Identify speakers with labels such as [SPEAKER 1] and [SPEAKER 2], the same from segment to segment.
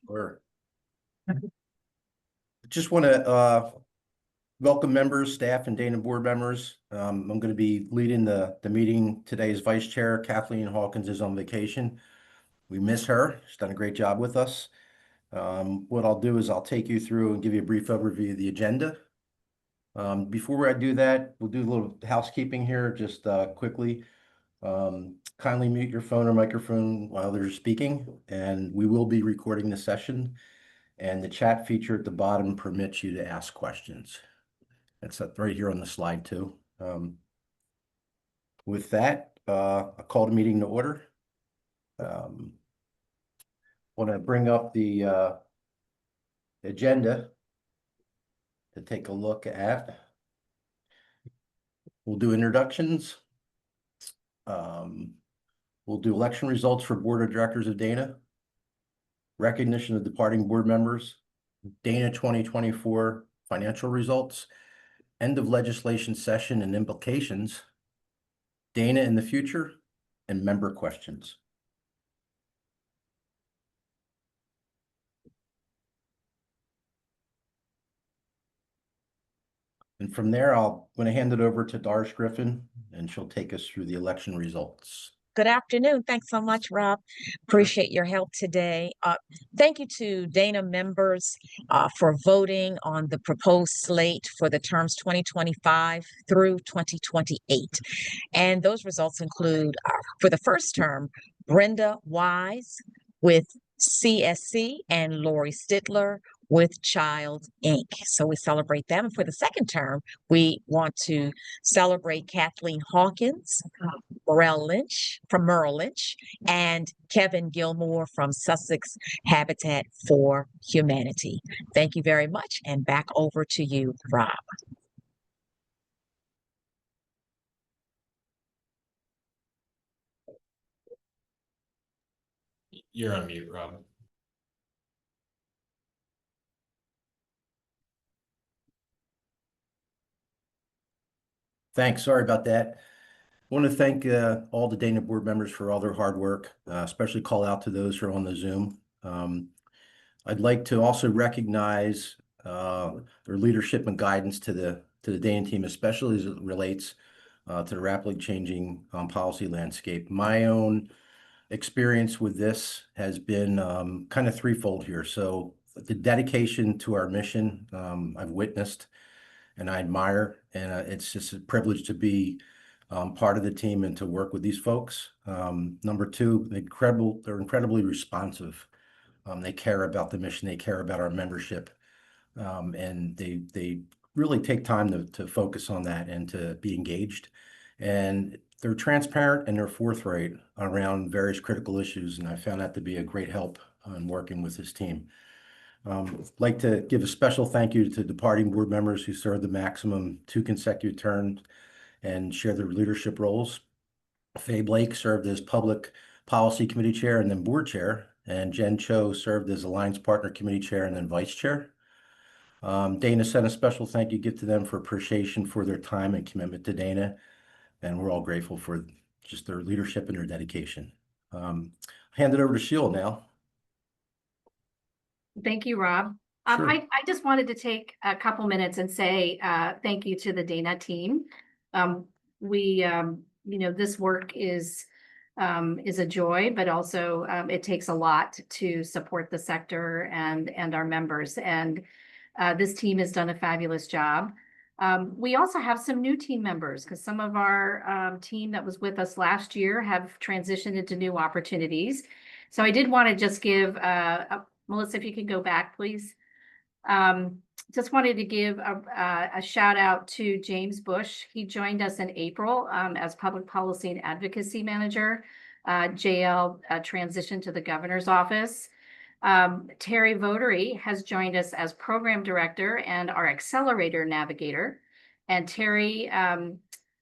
[SPEAKER 1] Sure. Just want to welcome members, staff, and Dana board members. I'm going to be leading the meeting today as vice chair. Kathleen Hawkins is on vacation. We miss her. She's done a great job with us. What I'll do is I'll take you through and give you a brief overview of the agenda. Before I do that, we'll do a little housekeeping here just quickly. Kindly mute your phone or microphone while they're speaking, and we will be recording the session. And the chat feature at the bottom permits you to ask questions. That's right here on the slide too. With that, I call the meeting to order. Want to bring up the agenda to take a look at. We'll do introductions. We'll do election results for Board of Directors of Dana. Recognition of departing board members. Dana 2024 financial results. End of legislation session and implications. Dana in the future, and member questions. And from there, I'm going to hand it over to Doris Griffin, and she'll take us through the election results.
[SPEAKER 2] Good afternoon. Thanks so much, Rob. Appreciate your help today. Thank you to Dana members for voting on the proposed slate for the terms 2025 through 2028. And those results include, for the first term, Brenda Wise with CSC and Lori Stidler with Child Inc. So we celebrate them. For the second term, we want to celebrate Kathleen Hawkins, Merrill Lynch, and Kevin Gilmore from Sussex Habitat for Humanity. Thank you very much, and back over to you, Rob.
[SPEAKER 3] You're on mute, Rob.
[SPEAKER 1] Thanks. Sorry about that. I want to thank all the Dana board members for all their hard work, especially call out to those who are on the Zoom. I'd like to also recognize their leadership and guidance to the Dana team, especially as it relates to the rapidly changing policy landscape. My own experience with this has been kind of threefold here. So the dedication to our mission I've witnessed and I admire, and it's just a privilege to be part of the team and to work with these folks. Number two, they're incredibly responsive. They care about the mission, they care about our membership, and they really take time to focus on that and to be engaged. And they're transparent and they're forthright around various critical issues, and I found that to be a great help in working with this team. I'd like to give a special thank you to departing board members who served the maximum 2 consecutive terms and share their leadership roles. Faye Blake served as Public Policy Committee Chair and then Board Chair, and Jen Cho served as Alliance Partner Committee Chair and then Vice Chair. Dana sent a special thank you gift to them for appreciation for their time and commitment to Dana, and we're all grateful for just their leadership and their dedication. Hand it over to Sheila now.
[SPEAKER 4] Thank you, Rob.
[SPEAKER 1] Sure.
[SPEAKER 4] I just wanted to take a couple minutes and say thank you to the Dana team. This work is a joy, but also it takes a lot to support the sector and our members. And this team has done a fabulous job. We also have some new team members because some of our team that was with us last year have transitioned into new opportunities. So I did want to just give Melissa, if you could go back, please. Just wanted to give a shout out to James Bush. He joined us in April as Public Policy and Advocacy Manager. JL transitioned to the Governor's Office. Terry Votary has joined us as Program Director and our Accelerator Navigator. And Terry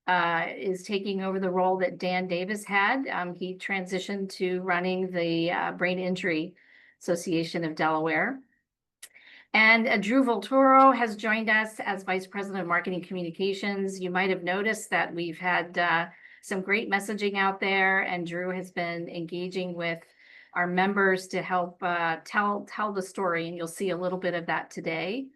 [SPEAKER 4] is taking over the role that Dan Davis had. He transitioned to running the Brain Injury Association of Delaware. And Drew Voltoro has joined us as Vice President of Marketing Communications. You might have noticed that we've had some great messaging out there, and Drew has been engaging with our members to help tell the story, and you'll see a little bit of that today.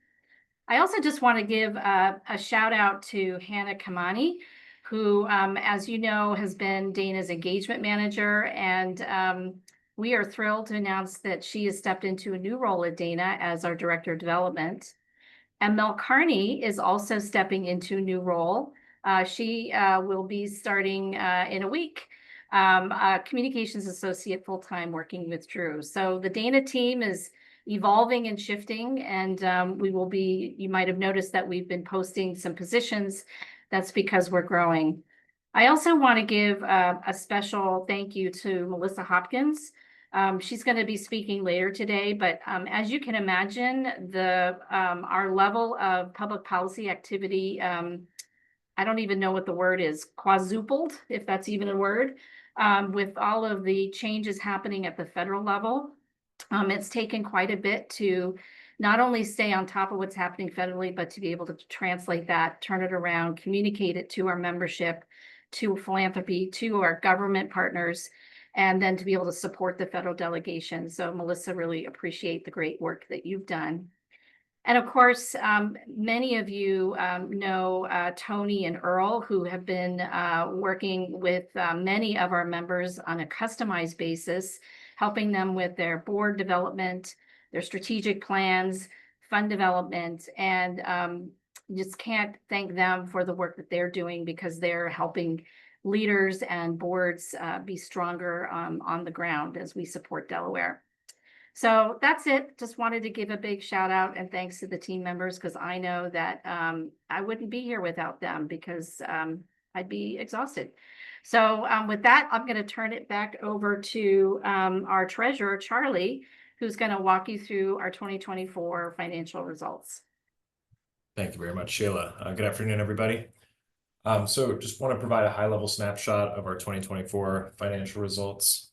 [SPEAKER 4] I also just want to give a shout out to Hannah Kamani, who, as you know, has been Dana's engagement manager, and we are thrilled to announce that she has stepped into a new role at Dana as our Director of Development. And Mel Carney is also stepping into a new role. She will be starting in a week, a communications associate full-time working with Drew. So the Dana team is evolving and shifting, and we will be, you might have noticed that we've been posting some positions. That's because we're growing. I also want to give a special thank you to Melissa Hopkins. She's going to be speaking later today, but as you can imagine, our level of public policy activity, I don't even know what the word is, quadrupled, if that's even a word, with all of the changes happening at the federal level. It's taken quite a bit to not only stay on top of what's happening federally, but to be able to translate that, turn it around, communicate it to our membership, to philanthropy, to our government partners, and then to be able to support the federal delegation. So Melissa, really appreciate the great work that you've done. And of course, many of you know Tony and Earl, who have been working with many of our members on a customized basis, helping them with their board development, their strategic plans, fund development, and just can't thank them for the work that they're doing, because they're helping leaders and boards be stronger on the ground as we support Delaware. So that's it. Just wanted to give a big shout out and thanks to the team members, because I know that I wouldn't be here without them, because I'd be exhausted. So with that, I'm going to turn it back over to our treasurer, Charlie, who's going to walk you through our 2024 financial results.
[SPEAKER 3] Thank you very much, Sheila. Good afternoon, everybody. So just want to provide a high-level snapshot of our 2024 financial results.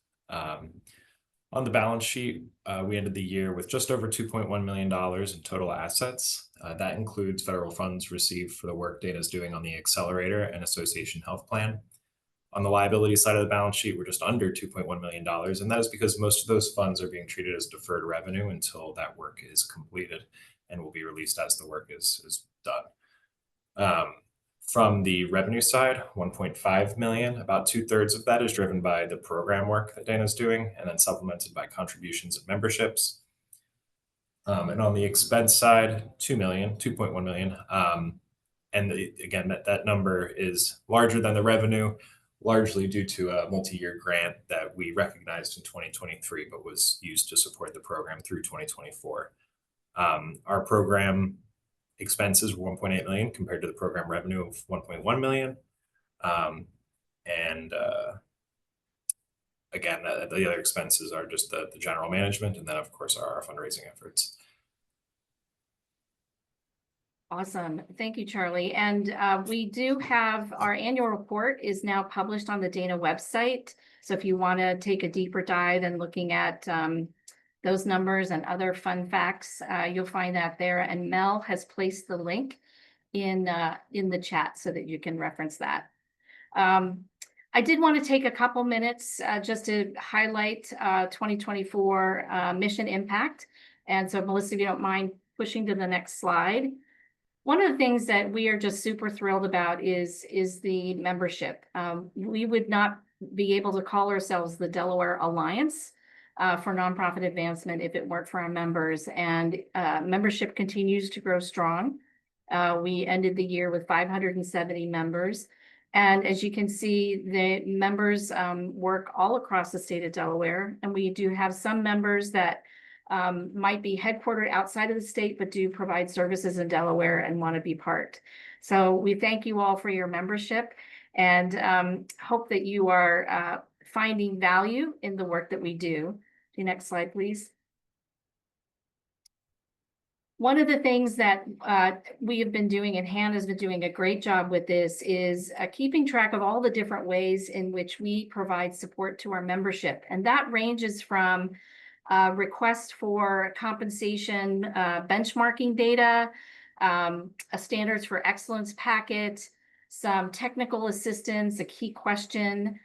[SPEAKER 3] On the balance sheet, we ended the year with just over $2.1 million in total assets. That includes federal funds received for the work Dana is doing on the Accelerator and Association Health Plan. On the liability side of the balance sheet, we're just under $2.1 million, and that is because most of those funds are being treated as deferred revenue until that work is completed and will be released as the work is done. From the revenue side, 1.5 million, about 2/3 of that is driven by the program work that Dana's doing, and then supplemented by contributions and memberships. And on the expense side, 2.1 million. And again, that number is larger than the revenue, largely due to a multi-year grant that we recognized in 2023, but was used to support the program through 2024. Our program expenses were 1.8 million compared to the program revenue of 1.1 million. Again, the other expenses are just the general management, and then of course our fundraising efforts.
[SPEAKER 4] Awesome. Thank you, Charlie. And we do have our annual report is now published on the Dana website. So if you want to take a deeper dive and looking at those numbers and other fun facts, you'll find that there. And Mel has placed the link in the chat so that you can reference that. I did want to take a couple minutes just to highlight 2024 mission impact. And so Melissa, if you don't mind pushing to the next slide. One of the things that we are just super thrilled about is the membership. We would not be able to call ourselves the Delaware Alliance for Nonprofit Advancement if it weren't for our members, and membership continues to grow strong. We ended the year with 570 members. And as you can see, the members work all across the state of Delaware, and we do have some members that might be headquartered outside of the state, but do provide services in Delaware and want to be part. So we thank you all for your membership, and hope that you are finding value in the work that we do. The next slide, please. One of the things that we have been doing, and Hannah's been doing a great job with this, is keeping track of all the different ways in which we provide support to our membership. And that ranges from request for compensation benchmarking data, a standards for excellence packet, some technical assistance, a key question,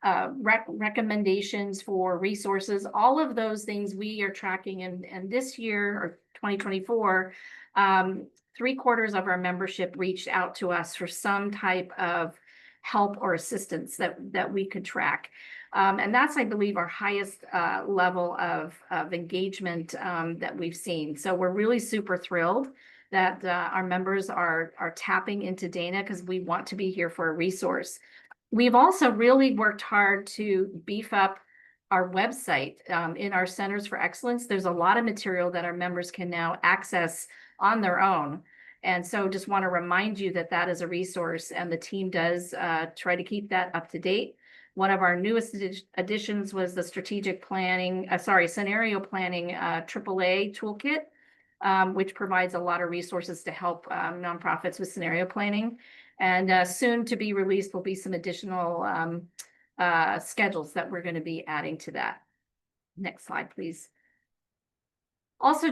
[SPEAKER 4] recommendations for resources, all of those things we are tracking. And this year, or 2024, 3/4 of our membership reached out to us for some type of help or assistance that we could track. And that's, I believe, our highest level of engagement that we've seen. So we're really super thrilled that our members are tapping into Dana, because we want to be here for a resource. We've also really worked hard to beef up our website. In our Centers for Excellence, there's a lot of material that our members can now access on their own. And so just want to remind you that that is a resource, and the team does try to keep that up to date. One of our newest additions was the scenario planning AAA toolkit, which provides a lot of resources to help nonprofits with scenario planning. And soon to be released will be some additional schedules that we're going to be adding to that. Next slide, please. Also,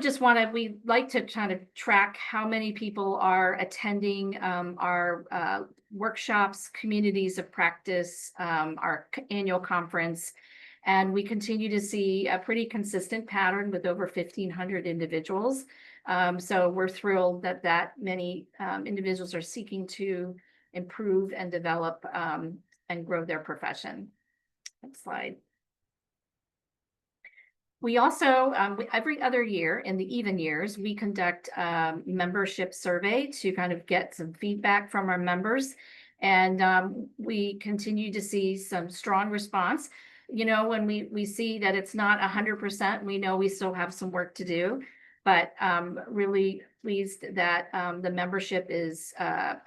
[SPEAKER 4] we'd like to kind of track how many people are attending our workshops, communities of practice, our annual conference. And we continue to see a pretty consistent pattern with over 1,500 individuals. So we're thrilled that many individuals are seeking to improve and develop and grow their profession. Next slide. We also, every other year in the even years, we conduct a membership survey to kind of get some feedback from our members. And we continue to see some strong response. You know, when we see that it's not 100%, we know we still have some work to do, but really pleased that the membership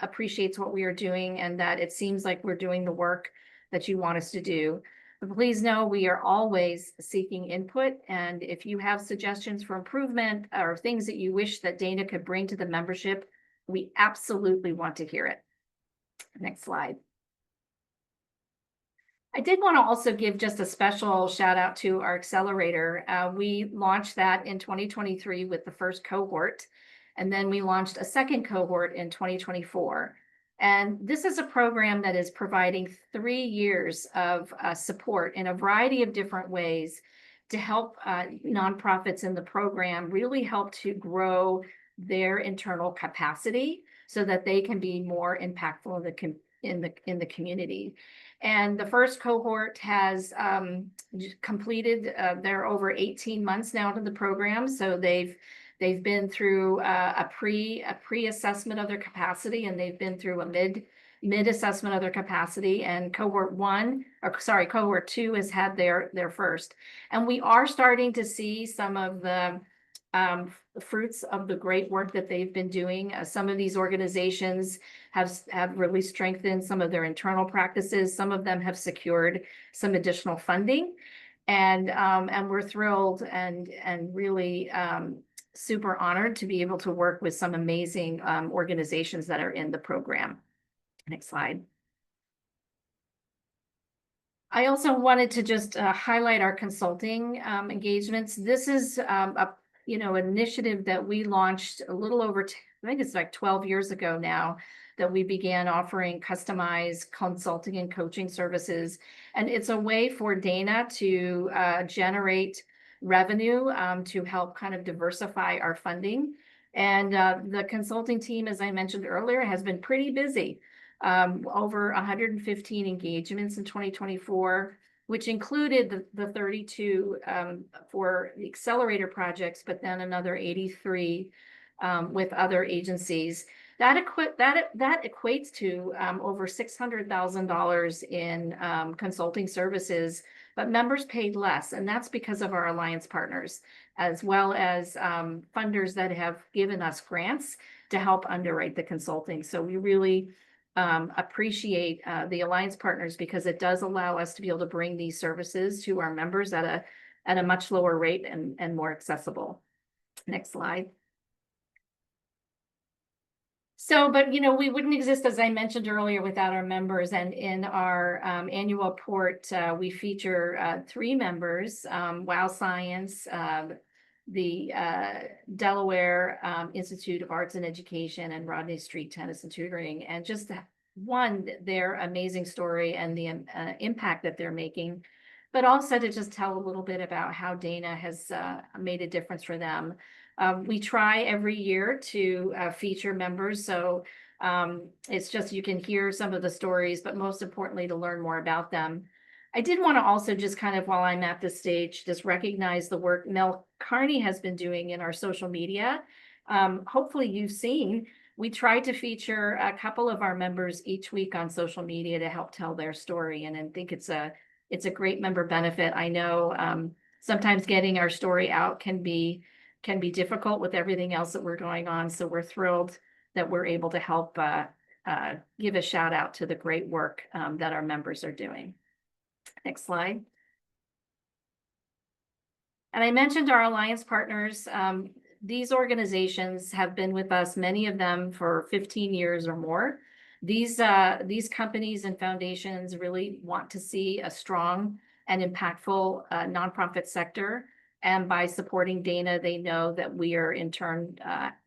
[SPEAKER 4] appreciates what we are doing, and that it seems like we're doing the work that you want us to do. But please know we are always seeking input, and if you have suggestions for improvement or things that you wish that Dana could bring to the membership, we absolutely want to hear it. Next slide. I did want to also give just a special shout out to our accelerator. We launched that in 2023 with the first cohort, and then we launched a second cohort in 2024. And this is a program that is providing 3 years of support in a variety of different ways to help nonprofits in the program really help to grow their internal capacity so that they can be more impactful in the community. And the first cohort has completed, they're over 18 months now to the program. So they've been through a pre-assessment of their capacity, and they've been through a mid assessment of their capacity. And cohort 2 has had their first. And we are starting to see some of the fruits of the great work that they've been doing. Some of these organizations have really strengthened some of their internal practices. Some of them have secured some additional funding, and we're thrilled and really super honored to be able to work with some amazing organizations that are in the program. Next slide. I also wanted to just highlight our consulting engagements. This is an initiative that we launched a little over, I think it's like 12 years ago now, that we began offering customized consulting and coaching services. And it's a way for Dana to generate revenue to help kind of diversify our funding. And the consulting team, as I mentioned earlier, has been pretty busy. Over 115 engagements in 2024, which included the 32 for the accelerator projects, but then another 83 with other agencies. That equates to over $600,000 in consulting services, but members paid less, and that's because of our alliance partners, as well as funders that have given us grants to help underwrite the consulting. So we really appreciate the alliance partners, because it does allow us to be able to bring these services to our members at a much lower rate and more accessible. Next slide. So, but we wouldn't exist, as I mentioned earlier, without our members. And in our annual report, we feature 3 members: Wow Science, the Delaware Institute of Arts and Education, and Rodney Street Tennis and Tutoring. And just one, their amazing story and the impact that they're making, but also to just tell a little bit about how Dana has made a difference for them. We try every year to feature members, so it's just you can hear some of the stories, but most importantly, to learn more about them. I did want to also just kind of, while I'm at this stage, just recognize the work Mel Carney has been doing in our social media. Hopefully you've seen, we try to feature a couple of our members each week on social media to help tell their story. And I think it's a great member benefit. I know sometimes getting our story out can be difficult with everything else that we're going on. So we're thrilled that we're able to help give a shout out to the great work that our members are doing. Next slide. And I mentioned our alliance partners. These organizations have been with us, many of them for 15 years or more. These companies and foundations really want to see a strong and impactful nonprofit sector. And by supporting Dana, they know that we are in turn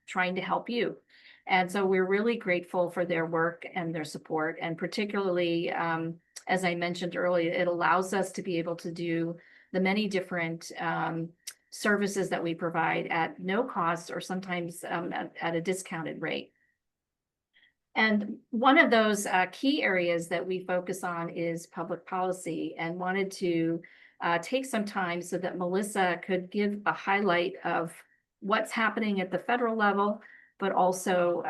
[SPEAKER 4] trying to help you. And so we're really grateful for their work and their support. And particularly, as I mentioned earlier, it allows us to be able to do the many different services that we provide at no cost or sometimes at a discounted rate. And one of those key areas that we focus on is public policy, and wanted to take some time so that Melissa could give a highlight of what's happening at the federal level, but also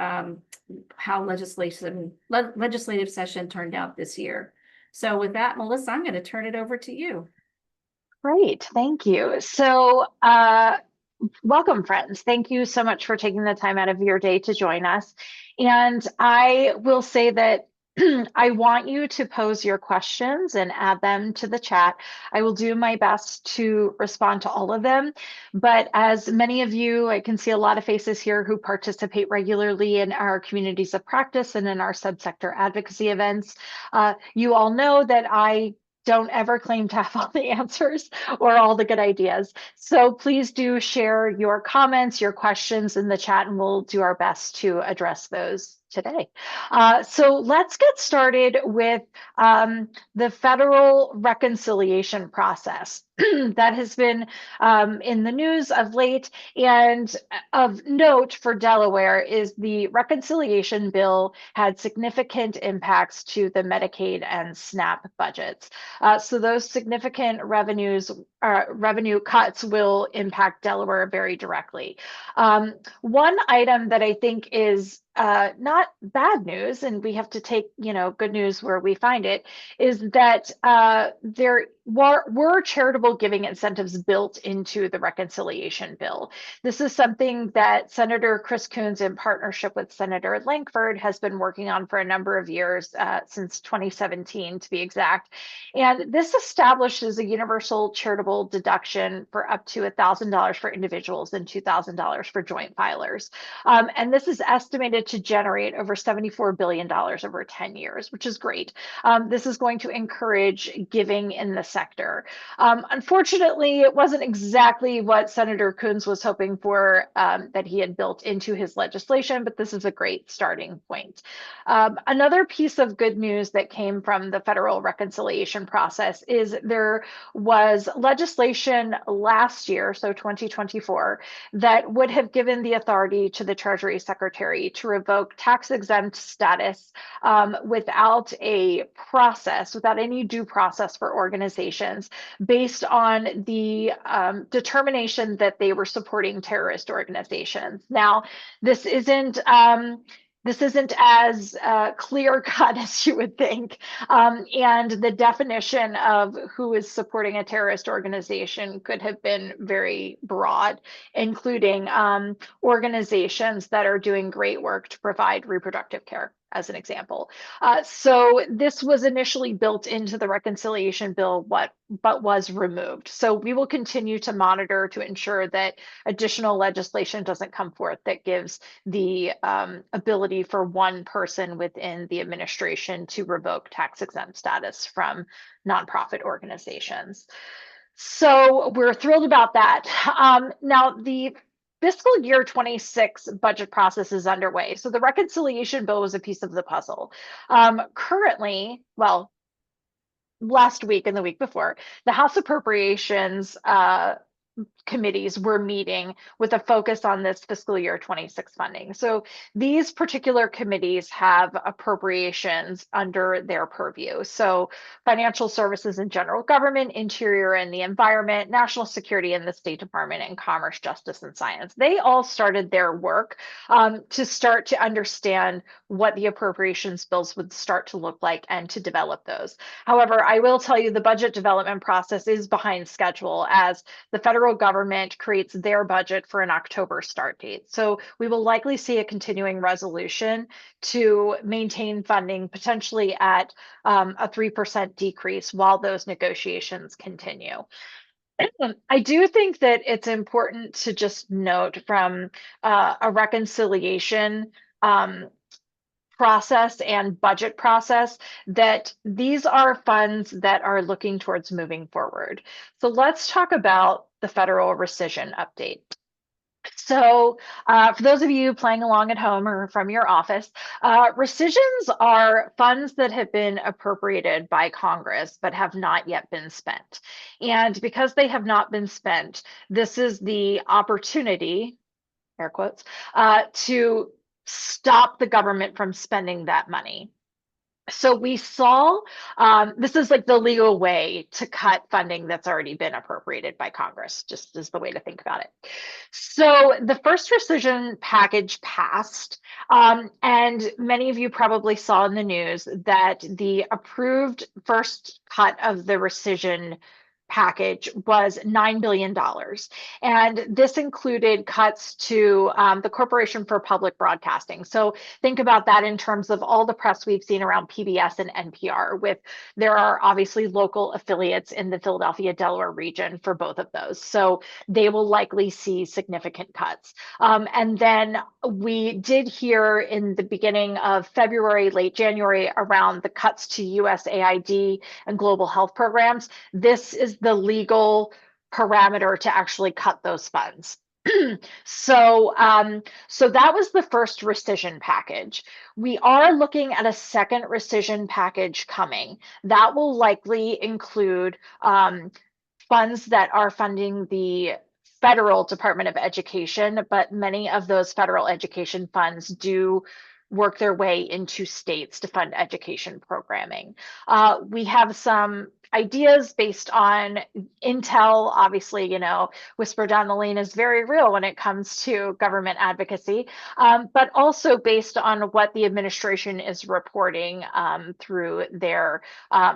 [SPEAKER 4] how legislative session turned out this year. So with that, Melissa, I'm going to turn it over to you.
[SPEAKER 5] Great, thank you. So welcome, friends. Thank you so much for taking the time out of your day to join us. And I will say that I want you to pose your questions and add them to the chat. I will do my best to respond to all of them. But as many of you, I can see a lot of faces here who participate regularly in our communities of practice and in our subsector advocacy events. You all know that I don't ever claim to have all the answers or all the good ideas. So please do share your comments, your questions in the chat, and we'll do our best to address those today. So let's get started with the federal reconciliation process that has been in the news of late. And of note for Delaware is the reconciliation bill had significant impacts to the Medicaid and SNAP budgets. So those significant revenue cuts will impact Delaware very directly. One item that I think is not bad news, and we have to take good news where we find it, is that there were charitable giving incentives built into the reconciliation bill. This is something that Senator Chris Coons, in partnership with Senator Lankford, has been working on for a number of years, since 2017 to be exact. And this establishes a universal charitable deduction for up to $1,000 for individuals and $2,000 for joint filers. And this is estimated to generate over $74 billion over 10 years, which is great. This is going to encourage giving in the sector. Unfortunately, it wasn't exactly what Senator Coons was hoping for, that he had built into his legislation, but this is a great starting point. Another piece of good news that came from the federal reconciliation process is there was legislation last year, so 2024, that would have given the authority to the Treasury Secretary to revoke tax-exempt status without a process, without any due process for organizations, based on the determination that they were supporting terrorist organizations. Now, this isn't as clear-cut as you would think. And the definition of who is supporting a terrorist organization could have been very broad, including organizations that are doing great work to provide reproductive care, as an example. So this was initially built into the reconciliation bill, but was removed. So we will continue to monitor to ensure that additional legislation doesn't come forth that gives the ability for one person within the administration to revoke tax-exempt status from nonprofit organizations. So we're thrilled about that. Now, the fiscal year 26 budget process is underway. So the reconciliation bill was a piece of the puzzle. Currently, well, last week and the week before, the House Appropriations committees were meeting with a focus on this fiscal year 26 funding. So these particular committees have appropriations under their purview. So financial services and general government, interior and the environment, national security and the State Department, and commerce, justice and science. They all started their work to start to understand what the appropriations bills would start to look like and to develop those. However, I will tell you the budget development process is behind schedule as the federal government creates their budget for an October start date. So we will likely see a continuing resolution to maintain funding potentially at a 3% decrease while those negotiations continue. I do think that it's important to just note from a reconciliation process and budget process that these are funds that are looking towards moving forward. So let's talk about the federal rescission update. So for those of you playing along at home or from your office, rescissions are funds that have been appropriated by Congress but have not yet been spent. And because they have not been spent, this is the opportunity, air quotes, to stop the government from spending that money. So we saw, this is like the legal way to cut funding that's already been appropriated by Congress, just as the way to think about it. So the first rescission package passed, and many of you probably saw in the news that the approved first cut of the rescission package was $9 billion. And this included cuts to the Corporation for Public Broadcasting. So think about that in terms of all the press we've seen around PBS and NPR, with there are obviously local affiliates in the Philadelphia, Delaware region for both of those. So they will likely see significant cuts. And then we did hear in the beginning of February, late January, around the cuts to USAID and global health programs. This is the legal parameter to actually cut those funds. So that was the first rescission package. We are looking at a second rescission package coming. That will likely include funds that are funding the federal Department of Education, but many of those federal education funds do work their way into states to fund education programming. We have some ideas based on intel. Obviously, you know, whisper down the lane is very real when it comes to government advocacy, but also based on what the administration is reporting through their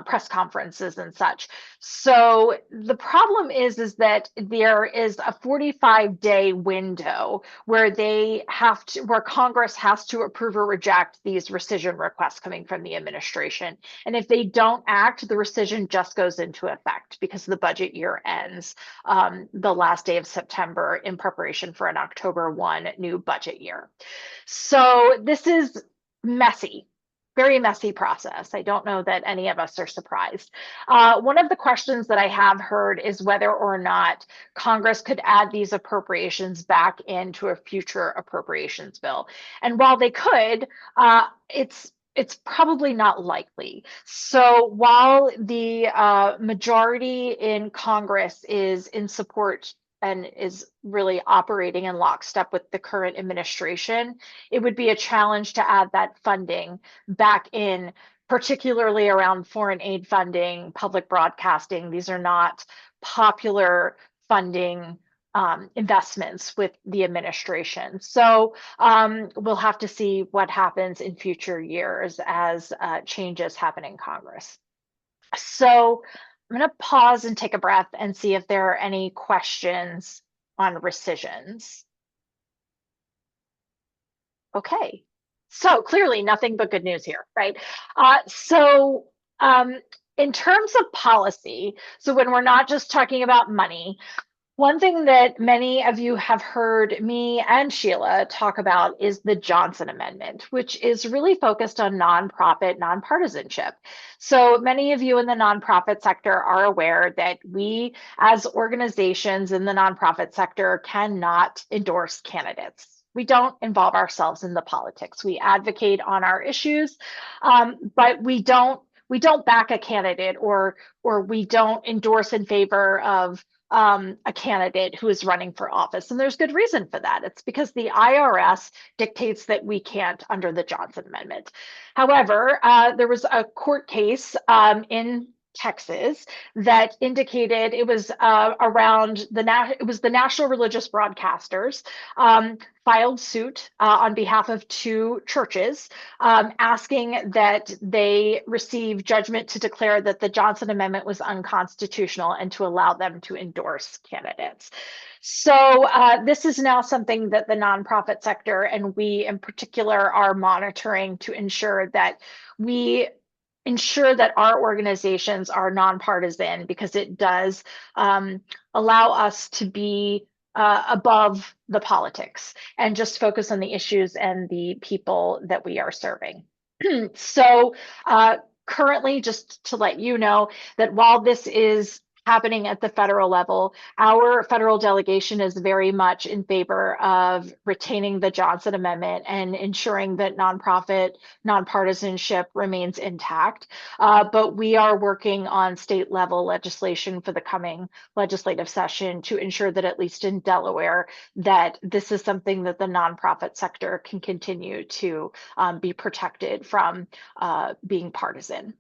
[SPEAKER 5] press conferences and such. So the problem is that there is a 45-day window where where Congress has to approve or reject these rescission requests coming from the administration. And if they don't act, the rescission just goes into effect because the budget year ends the last day of September in preparation for an October 1 new budget year. So this is messy. Very messy process. I don't know that any of us are surprised. One of the questions that I have heard is whether or not Congress could add these appropriations back into a future appropriations bill. And while they could, it's probably not likely. So while the majority in Congress is in support and is really operating in lockstep with the current administration, it would be a challenge to add that funding back in, particularly around foreign aid funding, public broadcasting. These are not popular funding investments with the administration. So we'll have to see what happens in future years as changes happen in Congress. So I'm going to pause and take a breath and see if there are any questions on rescissions. Okay, so clearly nothing but good news here, right? In terms of policy, so when we're not just talking about money, One thing that many of you have heard me and Sheila talk about is the Johnson Amendment, which is really focused on nonprofit nonpartisanship. So many of you in the nonprofit sector are aware that we, as organizations in the nonprofit sector, cannot endorse candidates. We don't involve ourselves in the politics. We advocate on our issues, but we don't back a candidate or we don't endorse in favor of a candidate who is running for office. And there's good reason for that. It's because the IRS dictates that we can't under the Johnson Amendment. However, there was a court case in Texas that indicated it was around it was the National Religious Broadcasters filed suit on behalf of two churches, asking that they receive judgment to declare that the Johnson Amendment was unconstitutional and to allow them to endorse candidates. So this is now something that the nonprofit sector and we in particular are monitoring to ensure that our organizations are nonpartisan, because it does allow us to be above the politics and just focus on the issues and the people that we are serving. So currently, just to let you know that while this is happening at the federal level, our federal delegation is very much in favor of retaining the Johnson Amendment and ensuring that nonpartisanship remains intact. But we are working on state level legislation for the coming legislative session to ensure that, at least in Delaware, that this is something that the nonprofit sector can continue to be protected from being partisan.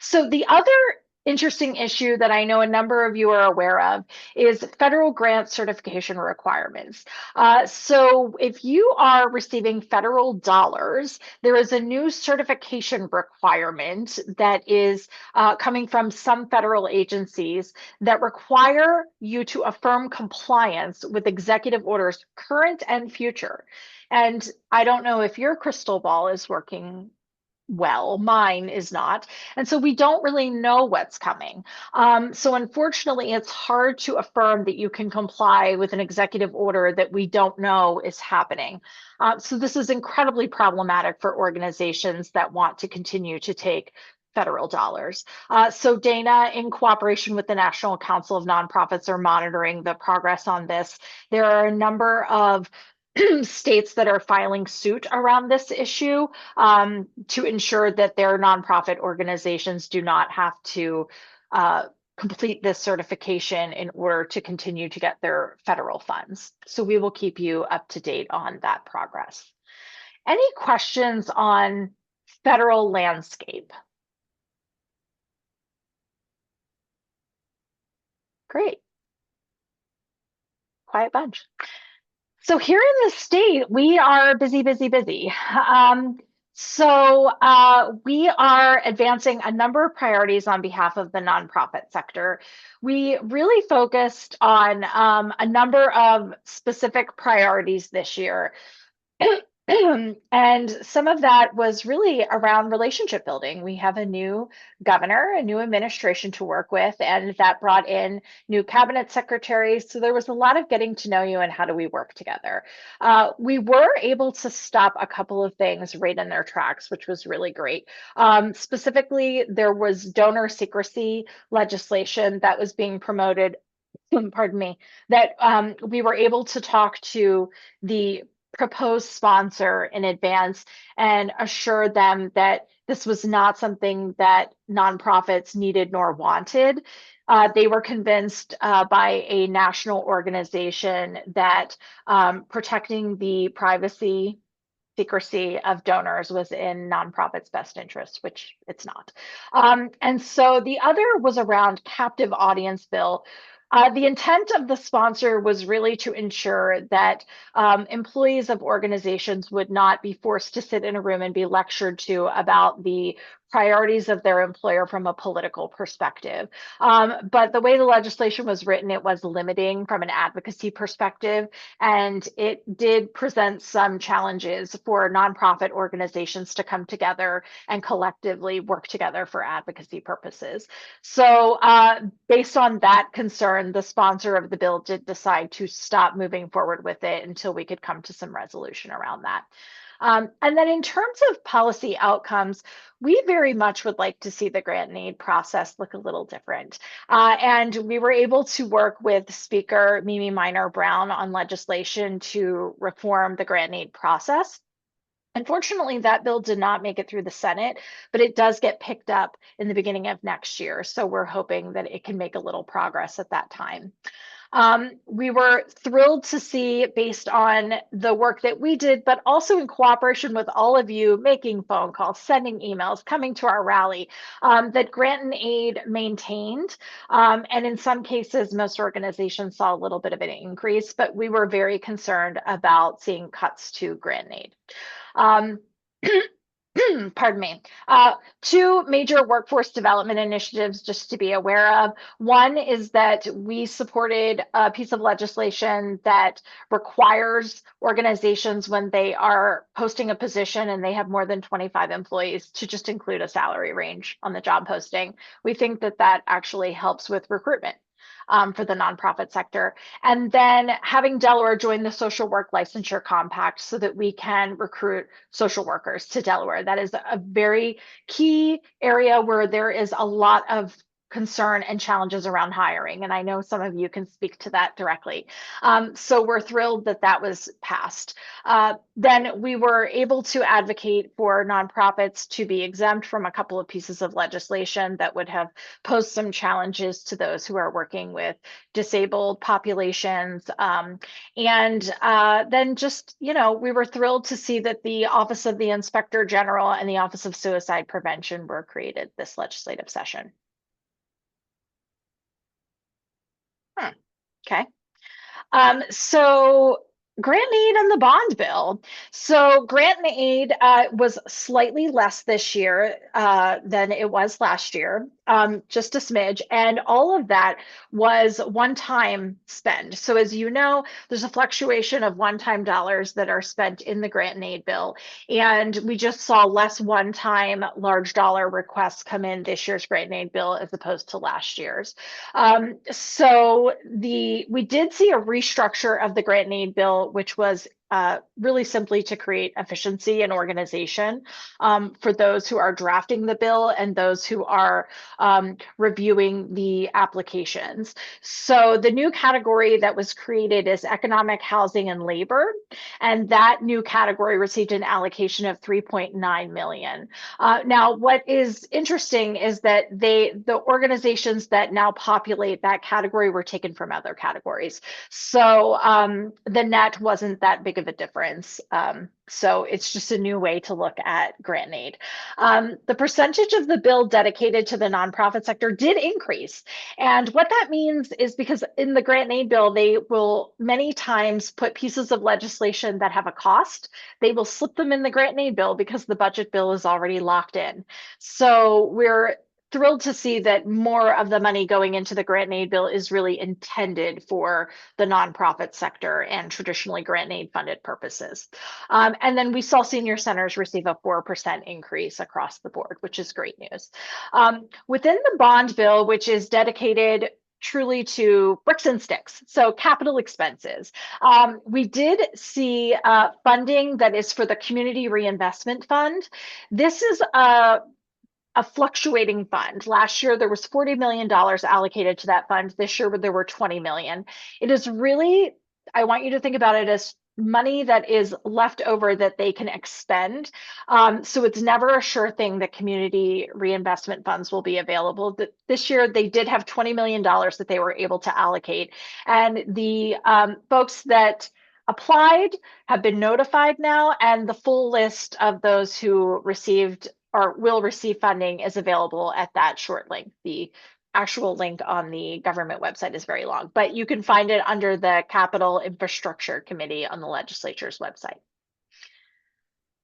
[SPEAKER 5] So the other interesting issue that I know a number of you are aware of is federal grant certification requirements. So if you are receiving federal dollars, there is a new certification requirement that is coming from some federal agencies that require you to affirm compliance with executive orders, current and future. And I don't know if your crystal ball is working well, mine is not. And so we don't really know what's coming. So unfortunately, it's hard to affirm that you can comply with an executive order that we don't know is happening. So this is incredibly problematic for organizations that want to continue to take federal dollars. So Dana, in cooperation with the National Council of Nonprofits, are monitoring the progress on this. There are a number of states that are filing suit around this issue to ensure that their nonprofit organizations do not have to complete this certification in order to continue to get their federal funds. So we will keep you up to date on that progress. Any questions on federal landscape? Great. Quiet bunch. So here in the state, we are busy. So we are advancing a number of priorities on behalf of the nonprofit sector. We really focused on a number of specific priorities this year. And some of that was really around relationship building. We have a new governor, a new administration to work with, and that brought in new cabinet secretaries. So there was a lot of getting to know you and how do we work together. We were able to stop a couple of things right in their tracks, which was really great. Specifically, there was donor secrecy legislation that was being promoted, pardon me, that we were able to talk to the proposed sponsor in advance and assure them that this was not something that nonprofits needed nor wanted. They were convinced by a national organization that protecting the privacy, secrecy of donors was in nonprofits' best interest, which it's not. And so the other was around captive audience bill. The intent of the sponsor was really to ensure that employees of organizations would not be forced to sit in a room and be lectured to about the priorities of their employer from a political perspective. But the way the legislation was written, it was limiting from an advocacy perspective, and it did present some challenges for nonprofit organizations to come together and collectively work together for advocacy purposes. So based on that concern, the sponsor of the bill did decide to stop moving forward with it until we could come to some resolution around that. And then in terms of policy outcomes, we very much would like to see the grant and aid process look a little different. And we were able to work with Speaker Mimi Minor Brown on legislation to reform the grant and aid process. Unfortunately, that bill did not make it through the Senate, but it does get picked up in the beginning of next year. So we're hoping that it can make a little progress at that time. We were thrilled to see, based on the work that we did, but also in cooperation with all of you, making phone calls, sending emails, coming to our rally, that grant and aid maintained. And in some cases, most organizations saw a little bit of an increase, but we were very concerned about seeing cuts to grant and aid. Pardon me. Two major workforce development initiatives just to be aware of. One is that we supported a piece of legislation that requires organizations, when they are posting a position and they have more than 25 employees, to just include a salary range on the job posting. We think that that actually helps with recruitment for the nonprofit sector. And then having Delaware join the Social Work Licensure Compact so that we can recruit social workers to Delaware. That is a very key area where there is a lot of concern and challenges around hiring. And I know some of you can speak to that directly. So we're thrilled that that was passed. Then we were able to advocate for nonprofits to be exempt from a couple of pieces of legislation that would have posed some challenges to those who are working with disabled populations. And then just, we were thrilled to see that the Office of the Inspector General and the Office of Suicide Prevention were created this legislative session. Okay. So grant and aid and the bond bill. So grant and aid was slightly less this year than it was last year, just a smidge. And all of that was one-time spend. So as you know, there's a fluctuation of one-time dollars that are spent in the grant and aid bill. And we just saw less one-time large dollar requests come in this year's grant and aid bill as opposed to last year's. So we did see a restructure of the grant and aid bill, which was really simply to create efficiency and organization for those who are drafting the bill and those who are reviewing the applications. So the new category that was created is economic, housing, and labor. And that new category received an allocation of $3.9 million. Now, what is interesting is that the organizations that now populate that category were taken from other categories. So the net wasn't that big of a difference. So it's just a new way to look at grant and aid. The percentage of the bill dedicated to the nonprofit sector did increase. And what that means is because in the grant and aid bill, they will many times put pieces of legislation that have a cost. They will slip them in the grant and aid bill because the budget bill is already locked in. So we're thrilled to see that more of the money going into the grant and aid bill is really intended for the nonprofit sector and traditionally grant and aid funded purposes. And then we saw senior centers receive a 4% increase across the board, which is great news. Within the bond bill, which is dedicated truly to bricks and sticks, so capital expenses. We did see funding that is for the Community Reinvestment Fund. This is a fluctuating fund. Last year, there was $40 million allocated to that fund. This year, there were $20 million. It is really, I want you to think about it as money that is left over that they can expend. So it's never a sure thing that community reinvestment funds will be available. This year, they did have $20 million that they were able to allocate. And the folks that applied have been notified now, and the full list of those who received or will receive funding is available at that short link. The actual link on the government website is very long, but you can find it under the Capital Infrastructure Committee on the legislature's website.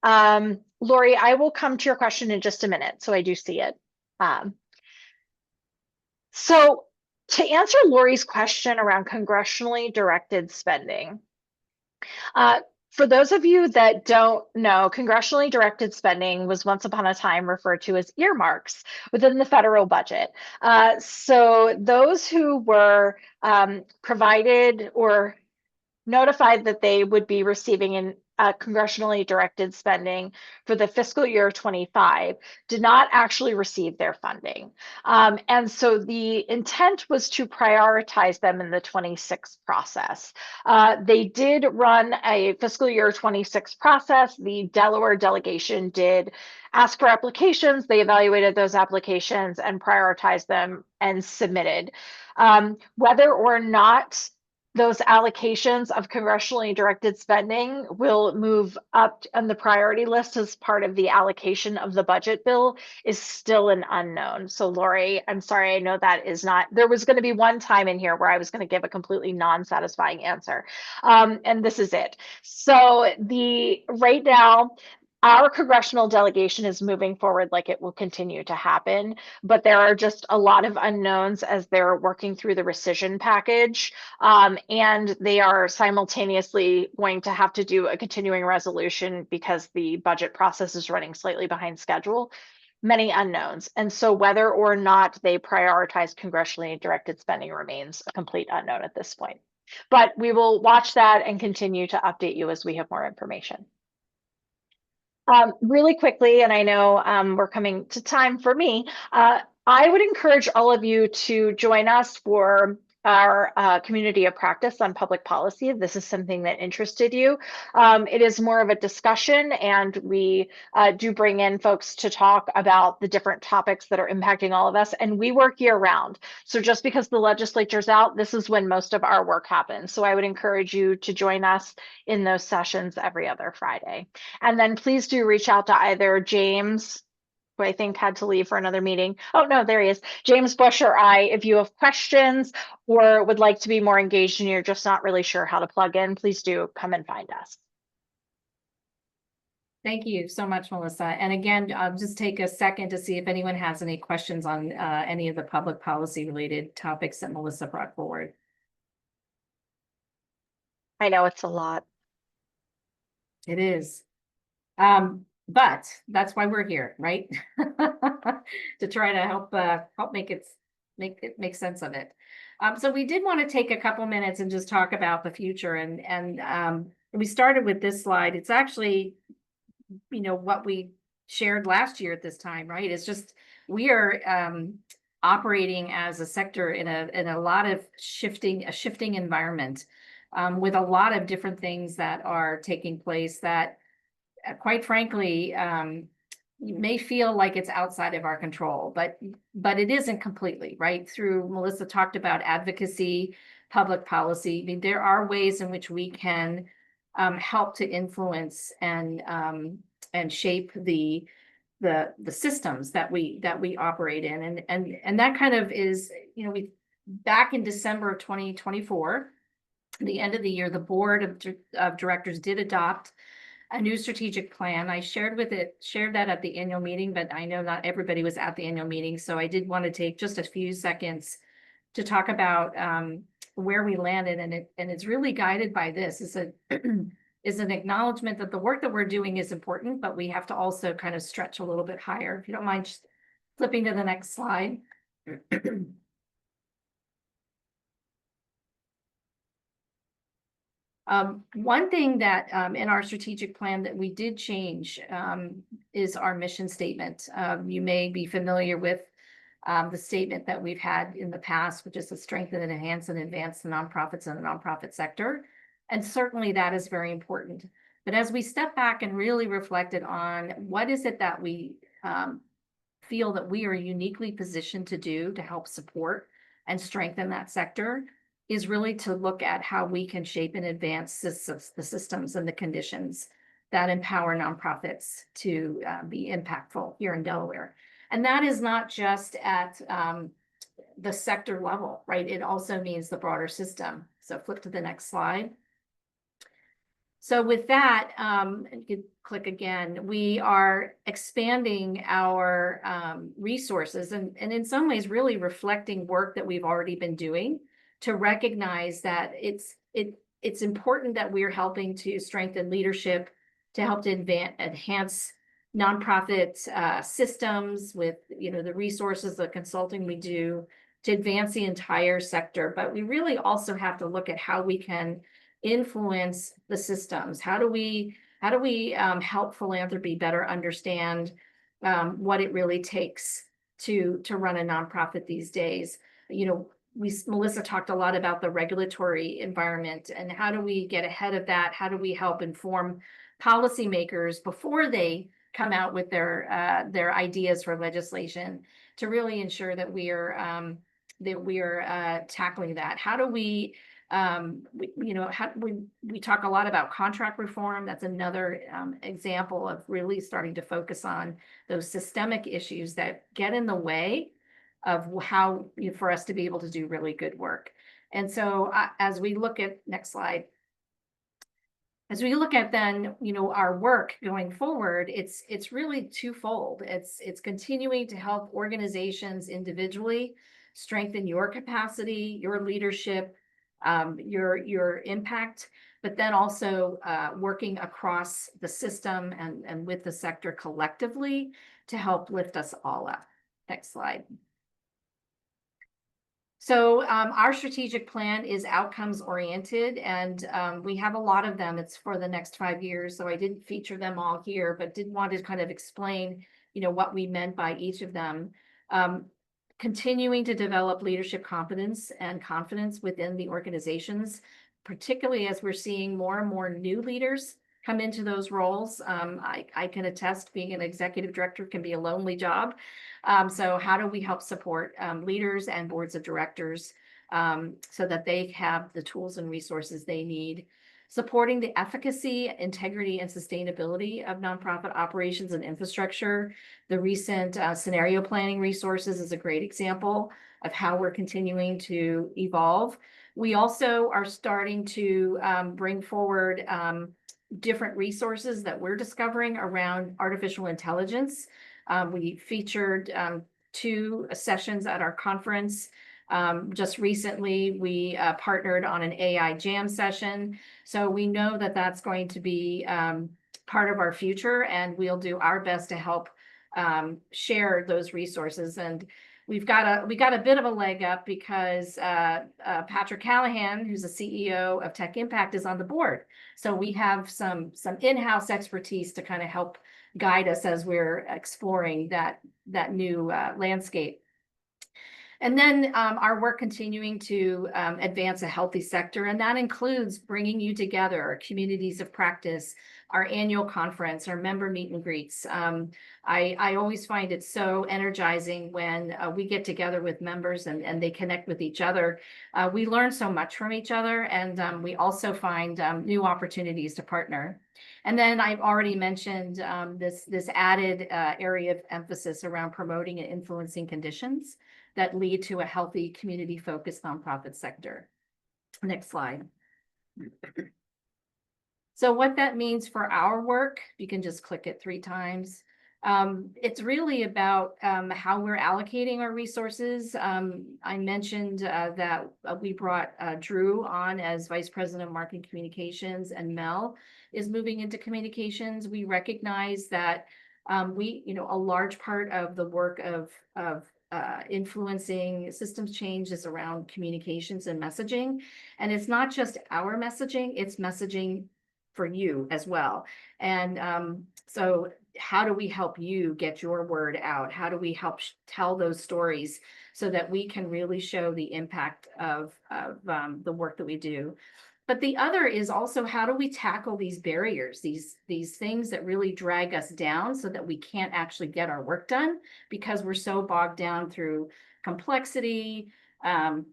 [SPEAKER 5] Lori, I will come to your question in just a minute, so I do see it. So to answer Lori's question around congressionally directed spending, for those of you that don't know, congressionally directed spending was once upon a time referred to as earmarks within the federal budget. So those who were provided or notified that they would be receiving an congressionally directed spending for the fiscal year 25 did not actually receive their funding. And so the intent was to prioritize them in the 26 process. They did run a fiscal year 26 process. The Delaware delegation did ask for applications. They evaluated those applications and prioritized them and submitted. Whether or not those allocations of congressionally directed spending will move up on the priority list as part of the allocation of the budget bill is still an unknown. So Lori, I'm sorry, I know that is not, there was going to be one time in here where I was going to give a completely non-satisfying answer. And this is it. So right now, our congressional delegation is moving forward like it will continue to happen, but there are just a lot of unknowns as they're working through the rescission package. And they are simultaneously going to have to do a continuing resolution because the budget process is running slightly behind schedule. Many unknowns. And so whether or not they prioritize congressionally directed spending remains a complete unknown at this point. But we will watch that and continue to update you as we have more information. Really quickly, and I know we're coming to time for me, I would encourage all of you to join us for our community of practice on public policy. If this is something that interested you. It is more of a discussion, and we do bring in folks to talk about the different topics that are impacting all of us, and we work year round. So just because the legislature's out, this is when most of our work happens. So I would encourage you to join us in those sessions every other Friday. And then please do reach out to either James, who I think had to leave for another meeting. Oh, no, there he is. James Bush or I, if you have questions or would like to be more engaged and you're just not really sure how to plug in, please do come and find us.
[SPEAKER 4] Thank you so much, Melissa. And again, I'll just take a second to see if anyone has any questions on any of the public policy related topics that Melissa brought forward.
[SPEAKER 5] I know it's a lot.
[SPEAKER 4] It is. But that's why we're here, right? To try to help make sense of it. So we did want to take a couple minutes and just talk about the future, and we started with this slide. It's actually, what we shared last year at this time, right? It's just we are operating as a sector in a lot of shifting environment, with a lot of different things that are taking place that, quite frankly, you may feel like it's outside of our control, but it isn't completely, right? Melissa talked about advocacy, public policy. I mean, there are ways in which we can help to influence and shape the systems that we operate in, and that kind of is, we back in December of 2024, the end of the year, the board of directors did adopt a new strategic plan. I shared that at the annual meeting, but I know not everybody was at the annual meeting. So I did want to take just a few seconds to talk about where we landed. And it's really guided by this. Is an acknowledgement that the work that we're doing is important, but we have to also kind of stretch a little bit higher. If you don't mind just flipping to the next slide. One thing that in our strategic plan that we did change is our mission statement. You may be familiar with the statement that we've had in the past, which is to strengthen and enhance and advance the nonprofits and the nonprofit sector. And certainly that is very important. But as we step back and really reflected on what is it that we feel that we are uniquely positioned to do to help support and strengthen that sector, is really to look at how we can shape and advance the systems and the conditions that empower nonprofits to be impactful here in Delaware. And that is not just at the sector level, right? It also means the broader system. So flip to the next slide. So with that, you could click again, we are expanding our resources and in some ways really reflecting work that we've already been doing to recognize that it's important that we're helping to strengthen leadership, to help to enhance nonprofit systems with, you know, the resources, the consulting we do to advance the entire sector. But we really also have to look at how we can influence the systems. How do we help philanthropy better understand what it really takes to run a nonprofit these days? You know, Melissa talked a lot about the regulatory environment and how do we get ahead of that? How do we help inform policymakers before they come out with their ideas for legislation to really ensure that we are tackling that? How do we we talk a lot about contract reform. That's another example of really starting to focus on those systemic issues that get in the way of how for us to be able to do really good work. And so as we look at, next slide, as we look at then, our work going forward, it's really twofold. It's continuing to help organizations individually strengthen your capacity, your leadership, your impact, but then also working across the system and with the sector collectively to help lift us all up. Next slide. So our strategic plan is outcomes oriented, and we have a lot of them. It's for the next 5 years, so I didn't feature them all here, but did want to kind of explain, what we meant by each of them. Continuing to develop leadership competence and confidence within the organizations, particularly as we're seeing more and more new leaders come into those roles. I can attest being an executive director can be a lonely job. So how do we help support leaders and boards of directors so that they have the tools and resources they need? Supporting the efficacy, integrity, and sustainability of nonprofit operations and infrastructure. The recent scenario planning resources is a great example of how we're continuing to evolve. We also are starting to bring forward different resources that we're discovering around artificial intelligence. We featured 2 sessions at our conference. Just recently, we partnered on an AI jam session. So we know that that's going to be part of our future, and we'll do our best to help share those resources. And we got a bit of a leg up because Patrick Callahan, who's the CEO of Tech Impact, is on the board. So we have some in-house expertise to kind of help guide us as we're exploring that new landscape. And then our work continuing to advance a healthy sector, and that includes bringing you together, our communities of practice, our annual conference, our member meet and greets. I always find it so energizing when we get together with members and they connect with each other. We learn so much from each other, and we also find new opportunities to partner. And then I've already mentioned this added area of emphasis around promoting and influencing conditions that lead to a healthy, community-focused nonprofit sector. Next slide. So what that means for our work, you can just click it 3 times. It's really about how we're allocating our resources. I mentioned that we brought Drew on as Vice President of Marketing Communications, and Mel is moving into communications. We recognize that a large part of the work of influencing systems change is around communications and messaging. And it's not just our messaging, it's messaging for you as well. And so how do we help you get your word out? How do we help tell those stories so that we can really show the impact of the work that we do? But the other is also, how do we tackle these barriers, these things that really drag us down so that we can't actually get our work done because we're so bogged down through complexity. One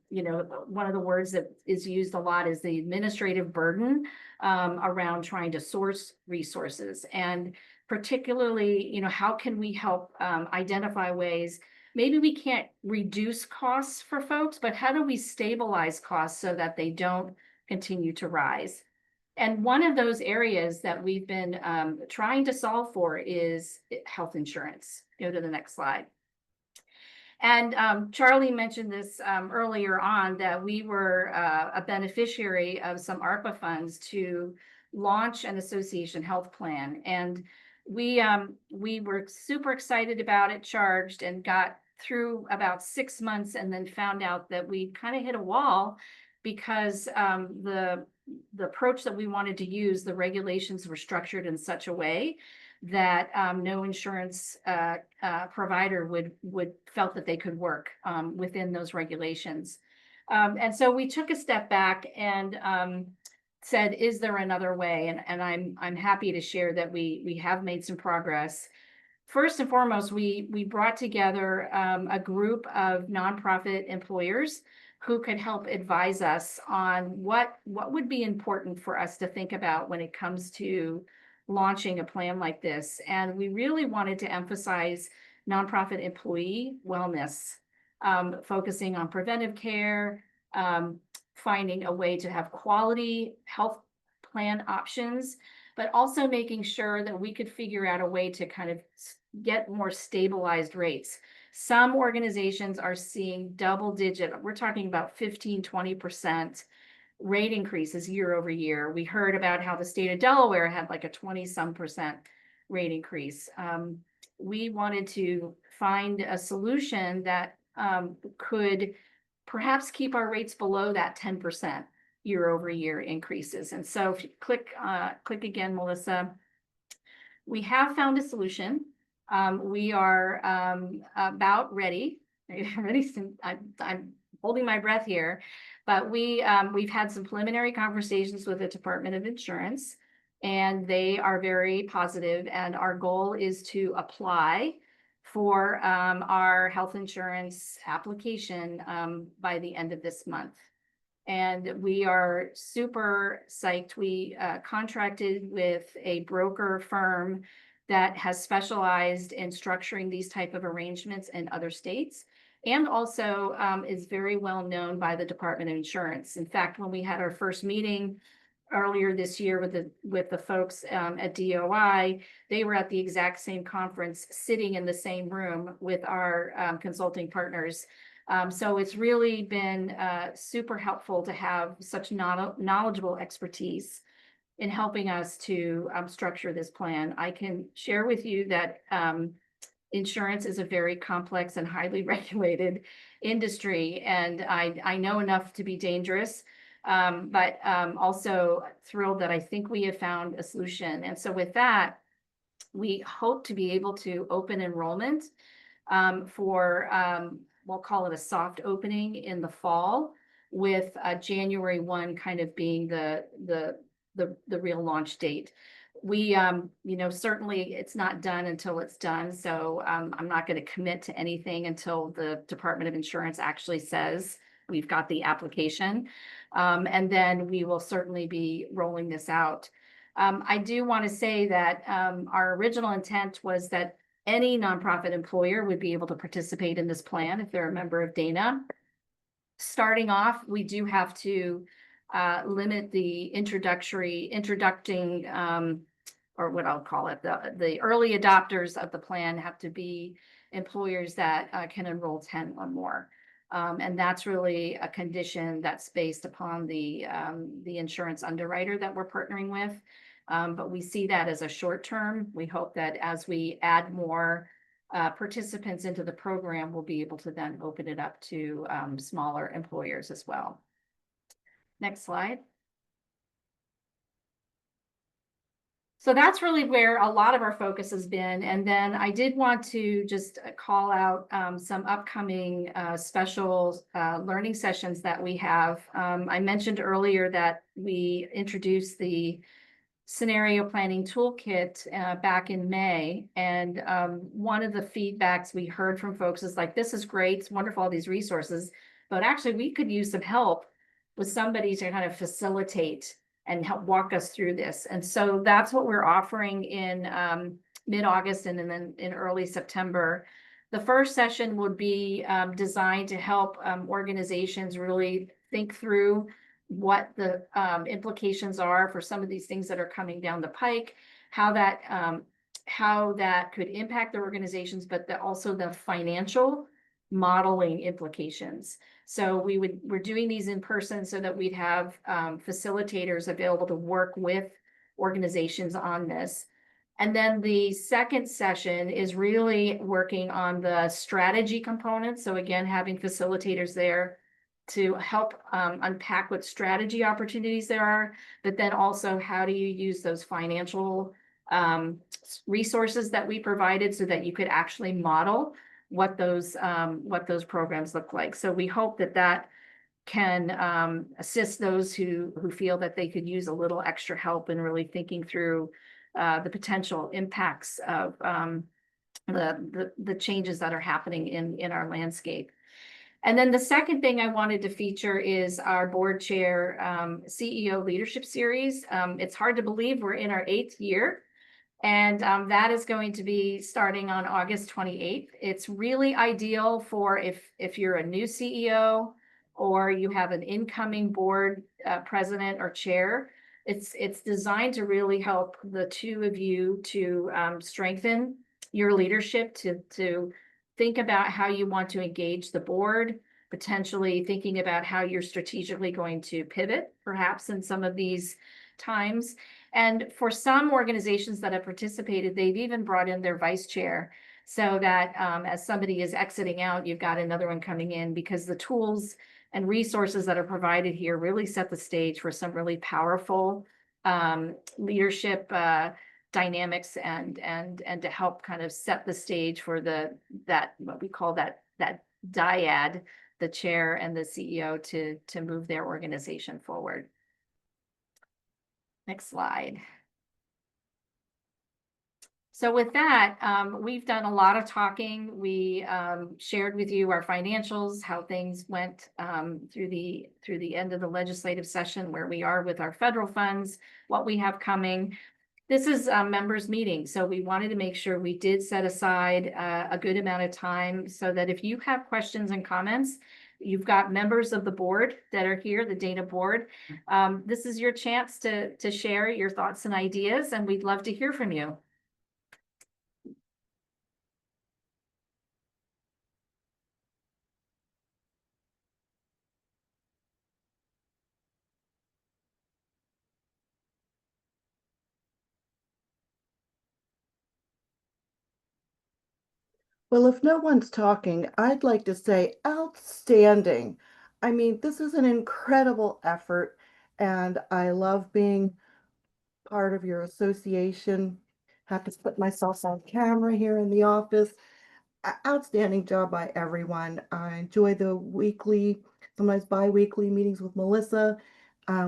[SPEAKER 4] of the words that is used a lot is the administrative burden around trying to source resources. And particularly, how can we help identify ways? Maybe we can't reduce costs for folks, but how do we stabilize costs so that they don't continue to rise? And one of those areas that we've been trying to solve for is health insurance. Go to the next slide. And Charlie mentioned this earlier on, that we were a beneficiary of some ARPA funds to launch an association health plan. And we were super excited about it, charged, and got through about 6 months, and then found out that we kind of hit a wall because the approach that we wanted to use, the regulations were structured in such a way that no insurance provider would felt that they could work within those regulations. And so we took a step back and said, is there another way? And I'm happy to share that we have made some progress. First and foremost, we brought together a group of nonprofit employers who could help advise us on what would be important for us to think about when it comes to launching a plan like this. And we really wanted to emphasize nonprofit employee wellness, focusing on preventive care, finding a way to have quality health plan options, but also making sure that we could figure out a way to kind of get more stabilized rates. Some organizations are seeing double digit, we're talking about 15-20% rate increases year over year. We heard about how the state of Delaware had like a 20-some% rate increase. We wanted to find a solution that could perhaps keep our rates below that 10% year over year increases. And so if you click again, Melissa, we have found a solution. We are about ready. I'm holding my breath here, but we've had some preliminary conversations with the Department of Insurance, and they are very positive. And our goal is to apply for our health insurance application by the end of this month. And we are super psyched. We contracted with a broker firm that has specialized in structuring these type of arrangements in other states, and also is very well known by the Department of Insurance. In fact, when we had our first meeting earlier this year with the folks at DOI, they were at the exact same conference, sitting in the same room with our consulting partners. So it's really been super helpful to have such knowledgeable expertise in helping us to structure this plan. I can share with you that insurance is a very complex and highly regulated industry, and I know enough to be dangerous, but also thrilled that I think we have found a solution. And so with that, we hope to be able to open enrollment for we'll call it a soft opening in the fall, with January 1 kind of being the real launch date. We, certainly it's not done until it's done. So I'm not going to commit to anything until the Department of Insurance actually says we've got the application. And then we will certainly be rolling this out. I do want to say that our original intent was that any nonprofit employer would be able to participate in this plan if they're a member of Dana. Starting off, we do have to limit the introducing, or what I'll call it, the early adopters of the plan have to be employers that can enroll 10 or more. And that's really a condition that's based upon the insurance underwriter that we're partnering with. But we see that as a short term. We hope that as we add more participants into the program, we'll be able to then open it up to smaller employers as well. Next slide. So that's really where a lot of our focus has been. And then I did want to just call out some upcoming special learning sessions that we have. I mentioned earlier that we introduced the scenario planning toolkit back in May. And one of the feedbacks we heard from folks is like, this is great, it's wonderful, all these resources, but actually we could use some help with somebody to kind of facilitate and help walk us through this. And so that's what we're offering in mid-August and then in early September. The first session would be designed to help organizations really think through what the implications are for some of these things that are coming down the pike, how that could impact the organizations, but also the financial modeling implications. So we're doing these in person so that we'd have facilitators available to work with organizations on this. And then the second session is really working on the strategy component. So again, having facilitators there to help unpack what strategy opportunities there are, but then also how do you use those financial resources that we provided so that you could actually model what those programs look like. So we hope that can assist those who feel that they could use a little extra help in really thinking through the potential impacts of the changes that are happening in our landscape. And then the second thing I wanted to feature is our board chair CEO leadership series. It's hard to believe we're in our 8th year. And that is going to be starting on August 28th. It's really ideal for if you're a new CEO or you have an incoming board president or chair. It's designed to really help the two of you to strengthen your leadership, to think about how you want to engage the board, potentially thinking about how you're strategically going to pivot, perhaps in some of these times. And for some organizations that have participated, they've even brought in their vice chair so that as somebody is exiting out, you've got another one coming in, because the tools and resources that are provided here really set the stage for some really powerful leadership dynamics and to help kind of set the stage for what we call that dyad, the chair and the CEO, to move their organization forward. Next slide. So with that, we've done a lot of talking. We shared with you our financials, how things went through the end of the legislative session, where we are with our federal funds, what we have coming. This is a members meeting, so we wanted to make sure we did set aside a good amount of time so that if you have questions and comments, you've got members of the board that are here, the Dana board. This is your chance to share your thoughts and ideas, and we'd love to hear from you.
[SPEAKER 6] Well, if no one's talking, I'd like to say outstanding. I mean, this is an incredible effort, and I love being part of your association. Have to put myself on camera here in the office. Outstanding job by everyone. I enjoy the weekly, sometimes bi-weekly meetings with Melissa.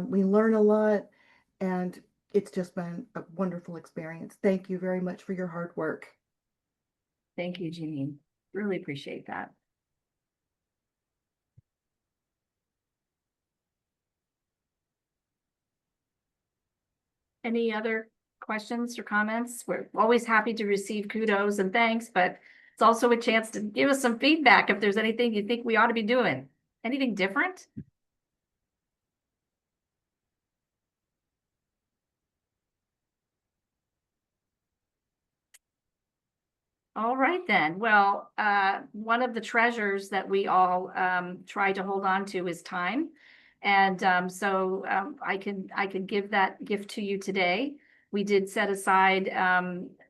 [SPEAKER 6] We learn a lot, and it's just been a wonderful experience. Thank you very much for your hard work.
[SPEAKER 4] Thank you, Janine. Really appreciate that. Any other questions or comments? We're always happy to receive kudos and thanks, but it's also a chance to give us some feedback if there's anything you think we ought to be doing. Anything different? All right then. Well, one of the treasures that we all try to hold on to is time. And so I can give that gift to you today. We did set aside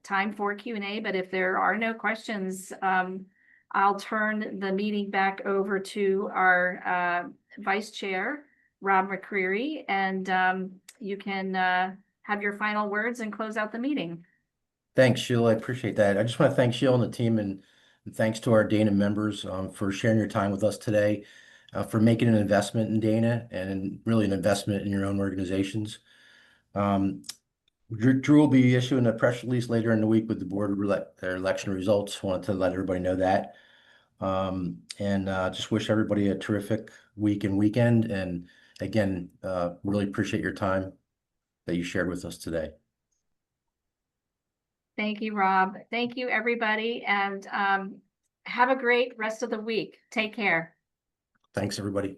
[SPEAKER 4] time for Q&A, but if there are no questions, I'll turn the meeting back over to our Vice Chair, Rob McCreary, and you can have your final words and close out the meeting.
[SPEAKER 1] Thanks, Sheila. I appreciate that. I just want to thank Sheila and the team, and thanks to our Dana members for sharing your time with us today, for making an investment in Dana and really an investment in your own organizations. Drew will be issuing a press release later in the week with the board their election results. Wanted to let everybody know that. And just wish everybody a terrific week and weekend. And again, really appreciate your time that you shared with us today.
[SPEAKER 4] Thank you, Rob. Thank you, everybody. And have a great rest of the week. Take care.
[SPEAKER 1] Thanks, everybody.